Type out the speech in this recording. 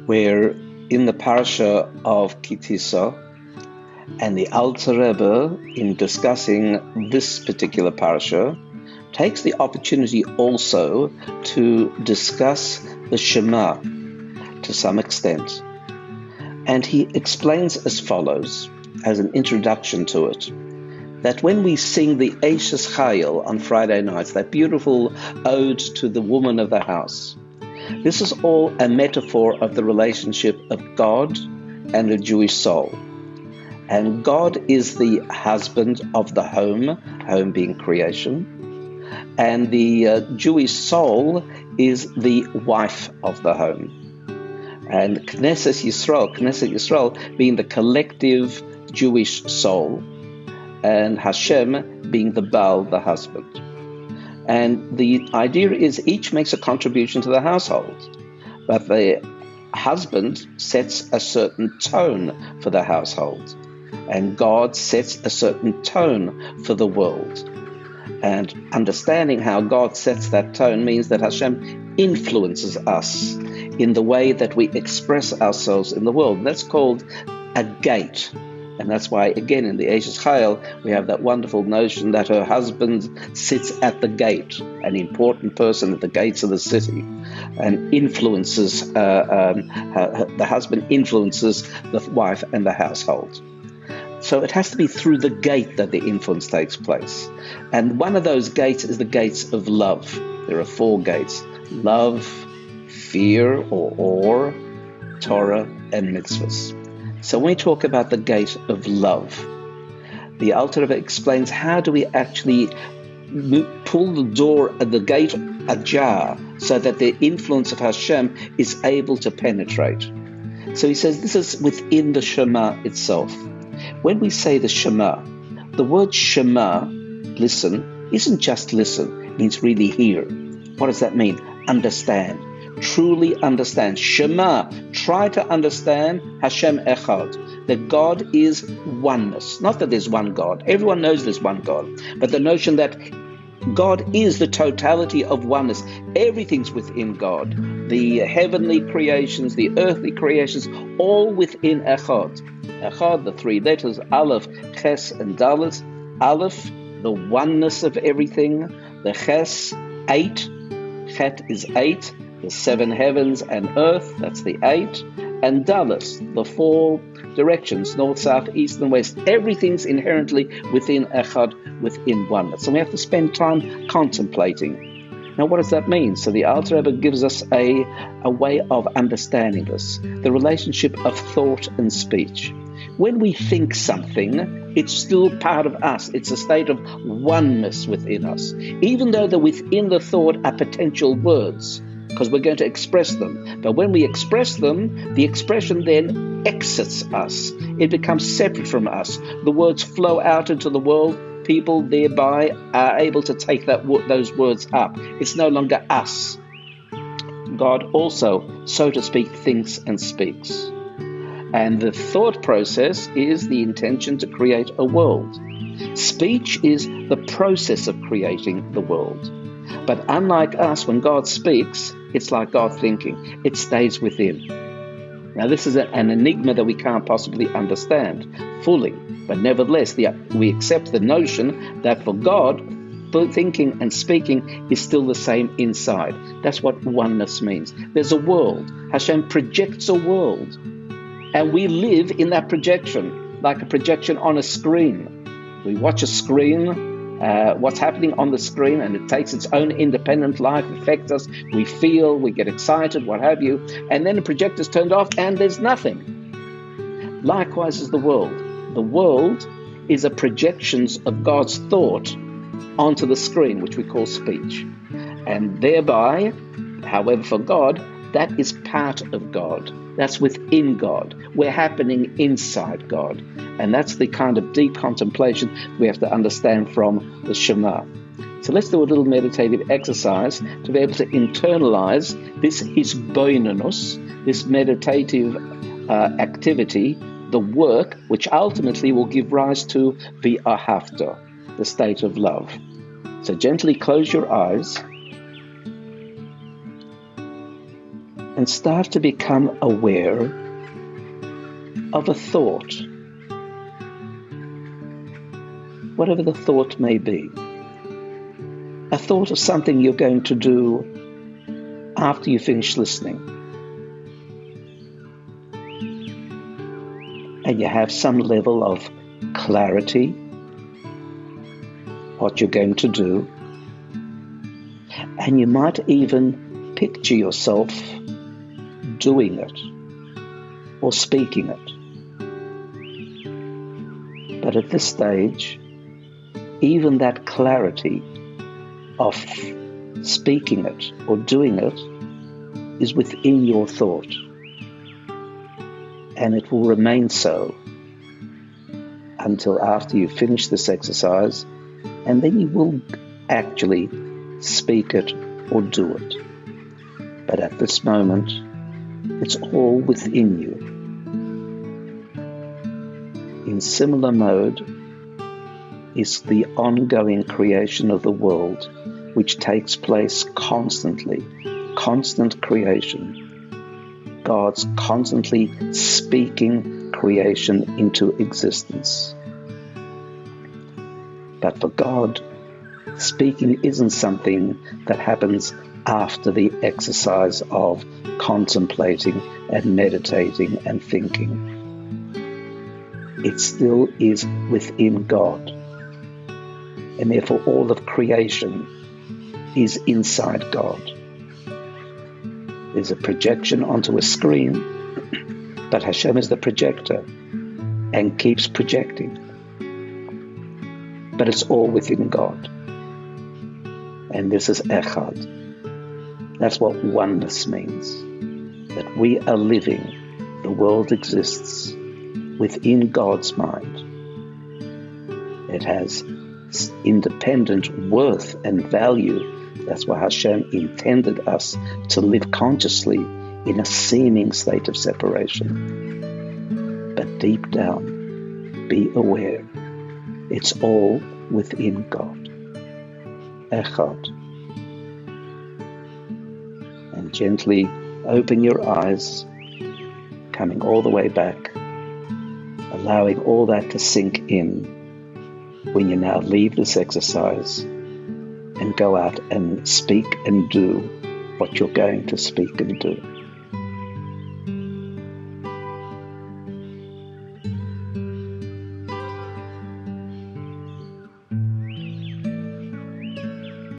where in the parasha of TISA, and the Alter Rebbe, in discussing this particular parasha, takes the opportunity also to discuss the Shema to some extent. And he explains as follows, as an introduction to it, that when we sing the Eishes Chayil on Friday nights, that beautiful ode to the woman of the house, this is all a metaphor of the relationship of God and the Jewish soul. And God is the husband of the home being creation, and the Jewish soul is the wife of the home. And Knesset Yisrael being the collective Jewish soul, and Hashem being the Baal, the husband. And the idea is each makes a contribution to the household, but the husband sets a certain tone for the household, and God sets a certain tone for the world. And understanding how God sets that tone means that Hashem influences us in the way that we express ourselves in the world. That's called a gate. And that's why, again, in the Eishes Chayil, we have that wonderful notion that her husband sits at the gate, an important person at the gates of the city, and influences, the husband influences the wife and the household. So it has to be through the gate that the influence takes place. And one of those gates is the gates of love. There are 4 gates: love, fear or awe, Torah, and mitzvahs. So when we talk about the gate of love, the Alter Rebbe explains how do we actually pull the gate ajar so that the influence of Hashem is able to penetrate. So he says this is within the Shema itself. When we say the Shema, the word Shema, listen, isn't just listen, it means really hear. What does that mean? Understand. Truly understand. Shema, try to understand Hashem Echad, that God is oneness. Not that there's one God. Everyone knows there's one God. But the notion that God is the totality of oneness. Everything's within God. The heavenly creations, the earthly creations, all within Echad. Echad, the 3 letters, Aleph, Ches, and Dalet. Aleph, the oneness of everything. The Ches, 8. Chet is 8. The 7 heavens and earth, that's the 8, and Dalet, the 4 directions, north, south, east, and west. Everything's inherently within Echad, within oneness. So we have to spend time contemplating. Now, what does that mean? So the Alter Rebbe gives us a way of understanding this, the relationship of thought and speech. When we think something, it's still part of us. It's a state of oneness within us, even though within the thought are potential words, because we're going to express them. But when we express them, the expression then exits us. It becomes separate from us. The words flow out into the world. People thereby are able to take those words up. It's no longer us. God also, so to speak, thinks and speaks. And the thought process is the intention to create a world. Speech is the process of creating the world. But unlike us, when God speaks, it's like God thinking. It stays within. Now, this is an enigma that we can't possibly understand fully. But nevertheless, we accept the notion that for God, thinking and speaking is still the same inside. That's what oneness means. There's a world. Hashem projects a world. And we live in that projection, like a projection on a screen. We watch a screen, what's happening on the screen, and it takes its own independent life, affects us, we feel, we get excited, what have you, and then the projector's turned off and there's nothing. Likewise is the world. The world is a projection of God's thought onto the screen, which we call speech. And thereby, however, for God, that is part of God. That's within God. We're happening inside God. And that's the kind of deep contemplation we have to understand from the Shema. So let's do a little meditative exercise to be able to internalize this Hisbonenus, this meditative activity, the work which ultimately will give rise to the Ahavta, the state of love. So gently close your eyes and start to become aware of a thought, whatever the thought may be. A thought of something you're going to do after you finish listening. And you have some level of clarity, what you're going to do. And you might even picture yourself doing it or speaking it. But at this stage, even that clarity of speaking it or doing it is within your thought. And it will remain so until after you finish this exercise, and then you will actually speak it or do it. But at this moment, it's all within you. In similar mode is the ongoing creation of the world, which takes place constantly, constant creation. God's constantly speaking creation into existence. But for God, speaking isn't something that happens after the exercise of contemplating and meditating and thinking. It still is within God. And therefore all of creation is inside God. There's a projection onto a screen, but Hashem is the projector and keeps projecting. But it's all within God. And this is Echad. That's what oneness means. That we are living, the world exists within God's mind. It has independent worth and value. That's why Hashem intended us to live consciously in a seeming state of separation. But deep down, be aware, it's all within God. Echad. And gently open your eyes, coming all the way back, allowing all that to sink in when you now leave this exercise and go out and speak and do what you're going to speak and do.